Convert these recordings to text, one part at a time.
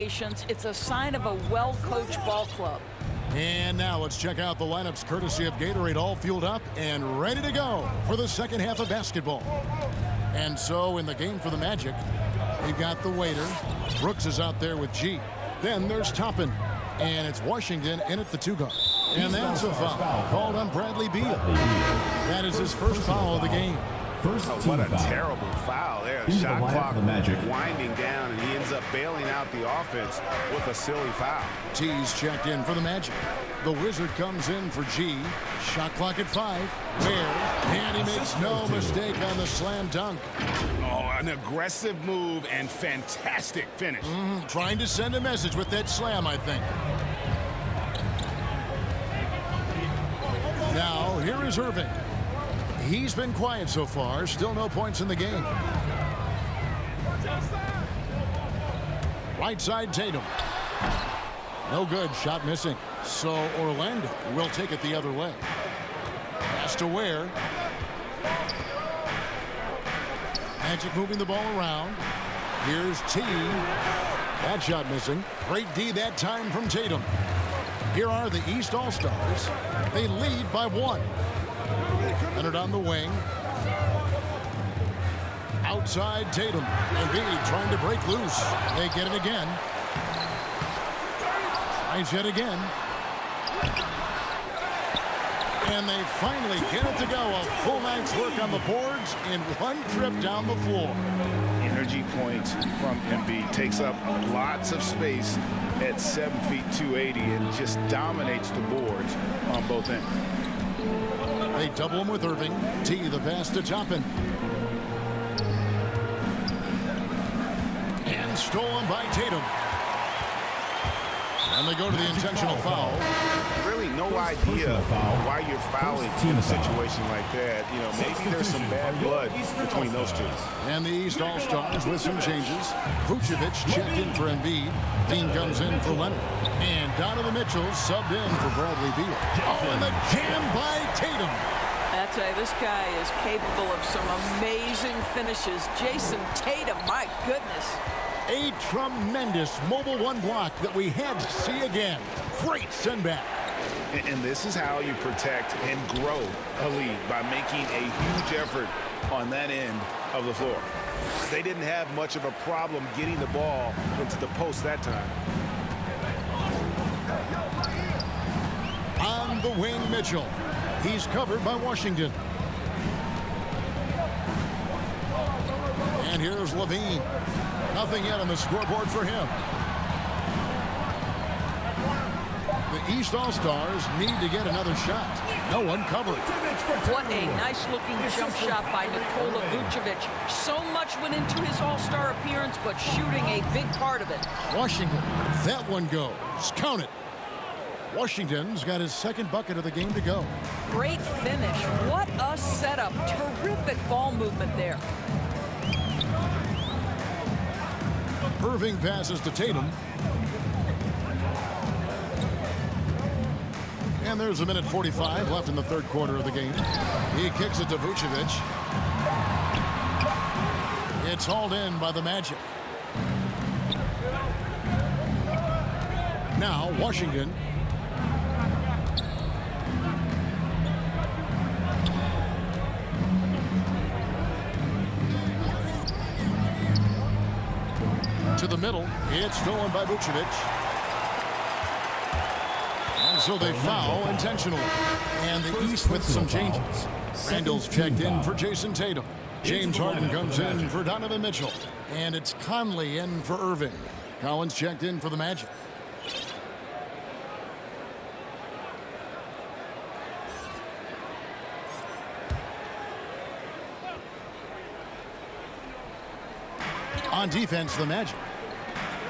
It's a sign of a well-coached ball club. And now let's check out the lineups courtesy of Gatorade, all fueled up and ready to go for the second half of basketball. And so in the game for the Magic, they've got the waiter. Brooks is out there with G. Then there's Toppin. And it's Washington in at the 2-guard. And that's a foul called on Bradley Beal. That is his first foul of the game. What a terrible foul there. The shot clock winding down, and he ends up bailing out the offense with a silly foul. T's checked in for the Magic. The Wizard comes in for G. Shot clock at 5. And he makes no mistake on the slam dunk. Oh, an aggressive move and fantastic finish. Trying to send a message with that slam, I think. Now, here is Irving. He's been quiet so far. Still no points in the game. Right side, Tatum. No good. Shot missing. So Orlando will take it the other way. Pass to Ware. Magic moving the ball around. Here's T. That shot missing. Great D that time from Tatum. Here are the East All-Stars. They lead by 1. Leonard on the wing. Outside Tatum. Embiid trying to break loose. They get it again. Tries yet again. And they finally get it to go. A full night's work on the boards in one trip down the floor. Energy points from Embiid. Takes up lots of space at 7 feet 280 and just dominates the boards on both ends. They double him with Irving. T, the pass to Toppin. And stolen by Tatum. And they go to the intentional foul. Really no idea why you're fouling in a situation like that. You know, maybe there's some bad blood between those two. And the East All-Stars with some changes. Vucevic checked in for Embiid. Dean comes in for Leonard. And Donovan Mitchell subbed in for Bradley Beal. Oh, and the jam by Tatum. I tell you, this guy is capable of some amazing finishes. Jason Tatum, my goodness. A tremendous mobile one block that we had to see again. Great send back. And this is how you protect and grow a lead, by making a huge effort on that end of the floor. They didn't have much of a problem getting the ball into the post that time. On the wing, Mitchell. He's covered by Washington. And here's Levine. Nothing yet on the scoreboard for him. The East All-Stars need to get another shot. No one covered. What a nice-looking jump shot by Nikola Vucevic. So much went into his All-Star appearance, but shooting a big part of it. Washington, that one goes. Count it. Washington's got his second bucket of the game to go. Great finish. What a setup. Terrific ball movement there. Irving passes to Tatum. And there's a minute 45 left in the third quarter of the game. He kicks it to Vucevic. It's hauled in by the Magic. Now Washington. To the middle. It's stolen by Vucevic. And so they foul intentionally. And the East with some changes. Randall's checked in for Jason Tatum. James Harden comes in for Donovan Mitchell. And it's Conley in for Irving. Collins checked in for the Magic. On defense, the Magic.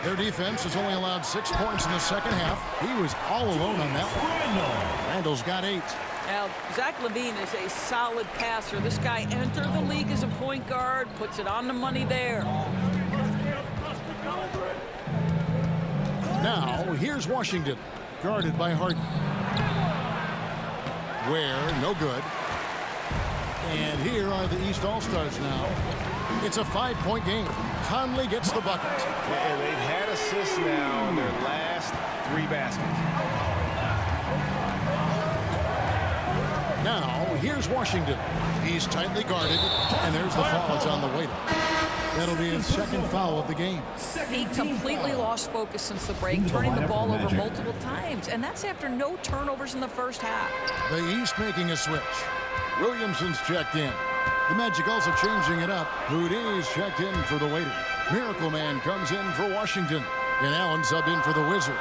Their defense has only allowed 6 points in the second half. He was all alone on that one. Randall's got 8. Now, Zach LaVine is a solid passer. This guy entered the league as a point guard, puts it on the money there. Now, here's Washington, guarded by Harden. Ware, no good. And here are the East All-Stars now. It's a 5-point game. Conley gets the bucket. And they've had assists now in their last 3 baskets. Now, here's Washington. He's tightly guarded, and there's the foul. It's on the waiter. That'll be his second foul of the game. He completely lost focus since the break, turning the ball over multiple times, and that's after no turnovers in the first half. The East making a switch. Williamson's checked in. The Magic also changing it up. Houdini's checked in for the waiter. Miracle Man comes in for Washington, and Allen sub in for the Wizard.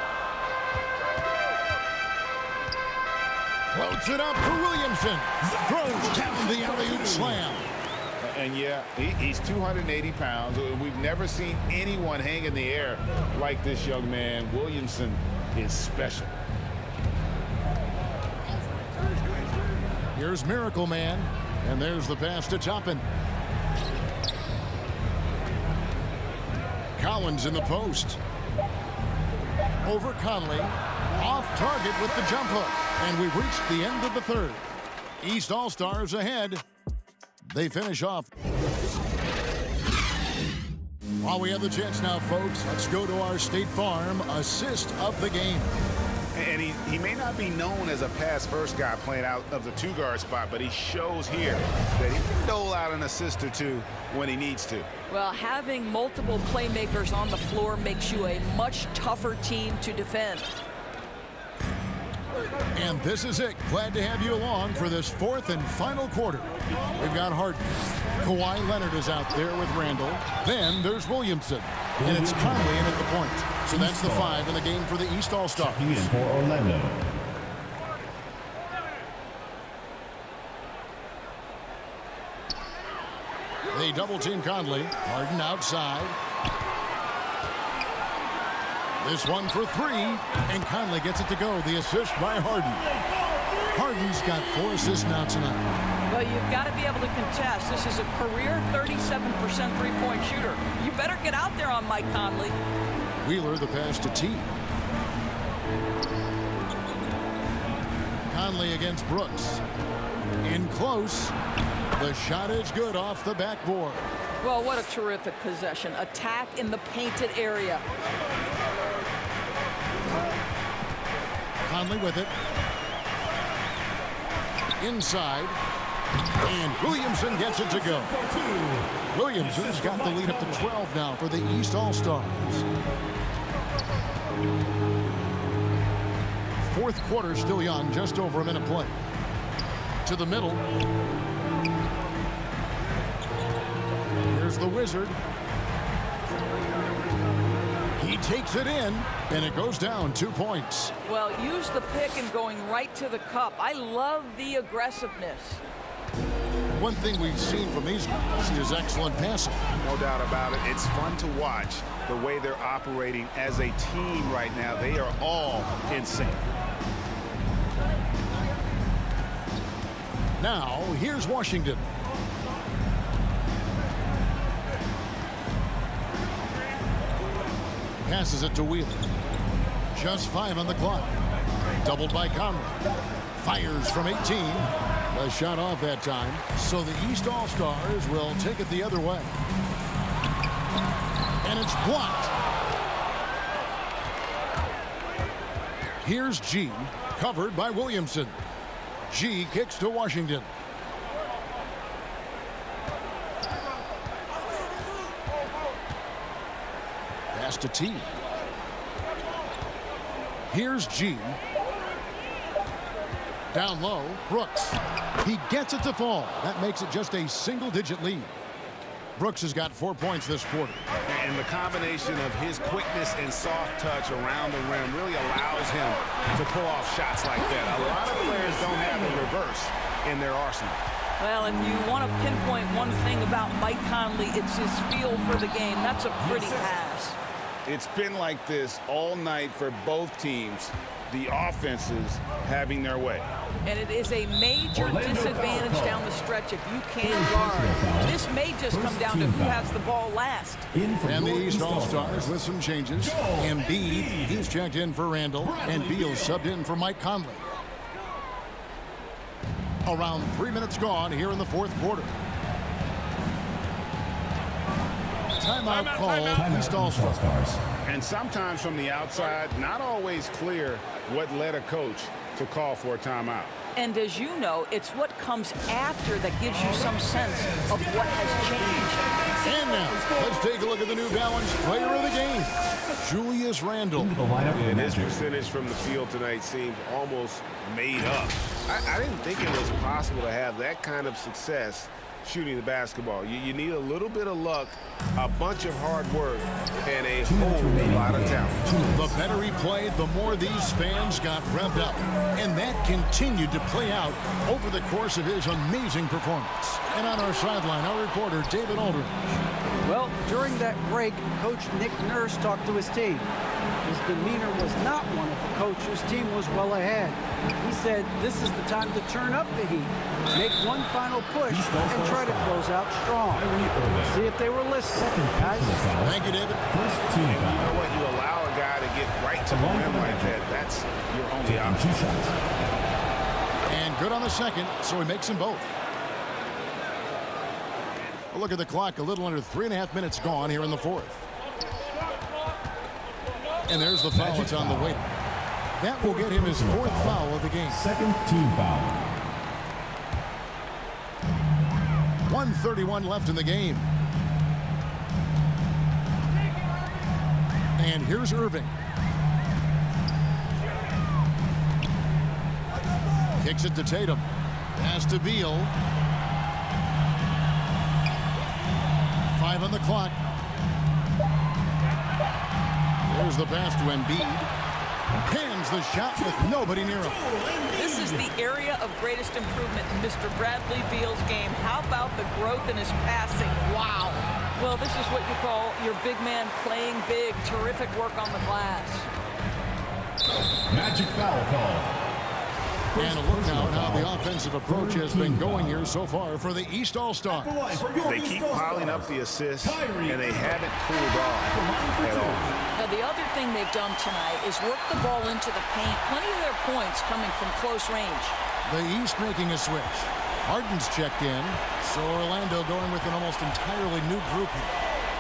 Floats it up for Williamson. Throws down the alley-oop slam. And yeah, he's 280 pounds. We've never seen anyone hang in the air like this young man. Williamson is special. Here's Miracle Man, and there's the pass to Toppin. Collins in the post. Over Conley. Off target with the jump hook. And we've reached the end of the third. East All-Stars ahead. They finish off. While we have the chance now, folks, let's go to our State Farm assist of the game. And he may not be known as a pass-first guy playing out of the 2-guard spot, but he shows here that he can dole out an assist or two when he needs to. Well, having multiple playmakers on the floor makes you a much tougher team to defend. And this is it. Glad to have you along for this fourth and final quarter. We've got Harden. Kawhi Leonard is out there with Randall. Then there's Williamson. And it's Conley in at the point. So that's the 5 in the game for the East All-Stars. Checking in for Orlando. They double-team Conley. Harden outside. This one for 3, and Conley gets it to go. The assist by Harden. Harden's got 4 assists now tonight. Well, you've got to be able to contest. This is a career 37% three-point shooter. You better get out there on Mike Conley. Wheeler, the pass to T. Conley against Brooks. In close. The shot is good off the backboard. Well, what a terrific possession. Attack in the painted area. Conley with it. Inside. And Williamson gets it to go. Williamson's got the lead up to 12 now for the East All-Stars. Fourth quarter still young, just over a minute play. To the middle. Here's the Wizard. He takes it in, and it goes down 2 points. Well, use the pick and going right to the cup. I love the aggressiveness. One thing we've seen from these guys is excellent passing. No doubt about it. It's fun to watch the way they're operating as a team right now. They are all in sync. Now, here's Washington. Passes it to Wheeler. Just 5 on the clock. Doubled by Conley. Fires from 18. A shot off that time. So the East All-Stars will take it the other way. And it's blocked. Here's G. Covered by Williamson. G kicks to Washington. Pass to T. Here's G. Down low, Brooks. He gets it to fall. That makes it just a single-digit lead. Brooks has got 4 points this quarter. And the combination of his quickness and soft touch around the rim really allows him to pull off shots like that. A lot of players don't have a reverse in their arsenal. Well, if you want to pinpoint one thing about Mike Conley, it's his feel for the game. That's a pretty pass. It's been like this all night for both teams. The offenses having their way. And it is a major disadvantage down the stretch if you can't guard. This may just come down to who has the ball last. And the East All-Stars with some changes. Embiid, he's checked in for Randall. And Beal subbed in for Mike Conley. Around 3 minutes gone here in the fourth quarter. timeout called. East All-Stars. And sometimes from the outside, not always clear what led a coach to call for a timeout. And as you know, it's what comes after that gives you some sense of what has changed. And now, let's take a look at the New Balance player of the game, Julius Randle. And his percentage from the field tonight seems almost made up. I didn't think it was possible to have that kind of success shooting the basketball. You need a little bit of luck, a bunch of hard work, and a whole lot of talent. The better he played, the more these fans got revved up. And that continued to play out over the course of his amazing performance. And on our sideline, our reporter, David Aldridge. Well, during that break, Coach Nick Nurse talked to his team. His demeanor was not one of the coach whose team was well ahead. He said this is the time to turn up the heat, make one final push, and try to close out strong. See if they were listening, guys. Thank you, David. You know what? You allow a guy to get right to the rim like that. That's your only option. And good on the second, so he makes them both. A look at the clock, a little under 3.5 minutes gone here in the fourth. And there's the foul. It's on the way. That will get him his fourth foul of the game. Second team foul. 1:31 left in the game. And here's Irving. Kicks it to Tatum. Pass to Beal. 5 on the clock. There's the pass to Embiid. Hands the shot with nobody near him. This is the area of greatest improvement in Mr. Bradley Beal's game. How about the growth in his passing? Wow. Well, this is what you call your big man playing big. Terrific work on the glass. Magic foul call. And a look now at how the offensive approach has been going here so far for the East All-Stars. They keep piling up the assists, and they haven't cooled off at all. Now, the other thing they've done tonight is work the ball into the paint. Plenty of their points coming from close range. The East making a switch. Harden's checked in, so Orlando going with an almost entirely new group here.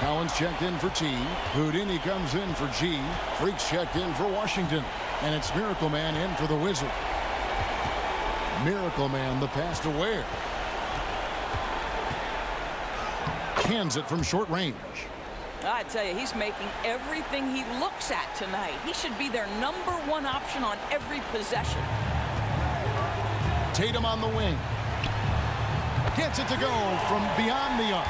Collins checked in for T. Houdini comes in for G. Freaks checked in for Washington. And it's Miracle Man in for the Wizard. Miracle Man, the pass to Ware. Hands it from short range. I tell you, he's making everything he looks at tonight. He should be their #1 option on every possession. Tatum on the wing. Gets it to go from beyond the arc.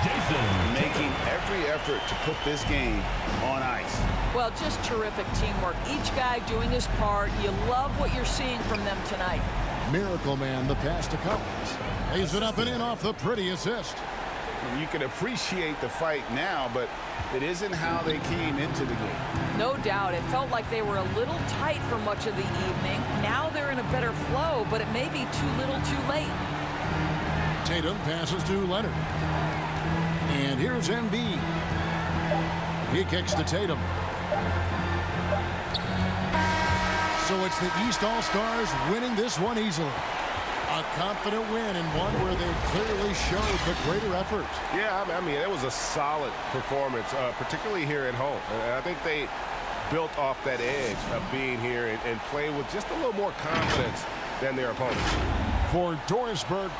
Making every effort to put this game on ice. Well, just terrific teamwork. Each guy doing his part. You love what you're seeing from them tonight. Miracle Man, the pass to Collins. Lays it up and in off the pretty assist. You can appreciate the fight now, but it isn't how they came into the game. No doubt. It felt like they were a little tight for much of the evening. Now they're in a better flow, but it may be too little too late. Tatum passes to Leonard. And here's Embiid. He kicks to Tatum. So it's the East All-Stars winning this one easily. A confident win and one where they clearly showed the greater effort. Yeah, I mean, it was a solid performance, particularly here at home. And I think they built off that edge of being here and play with just a little more confidence than their opponents. For Dorisburg,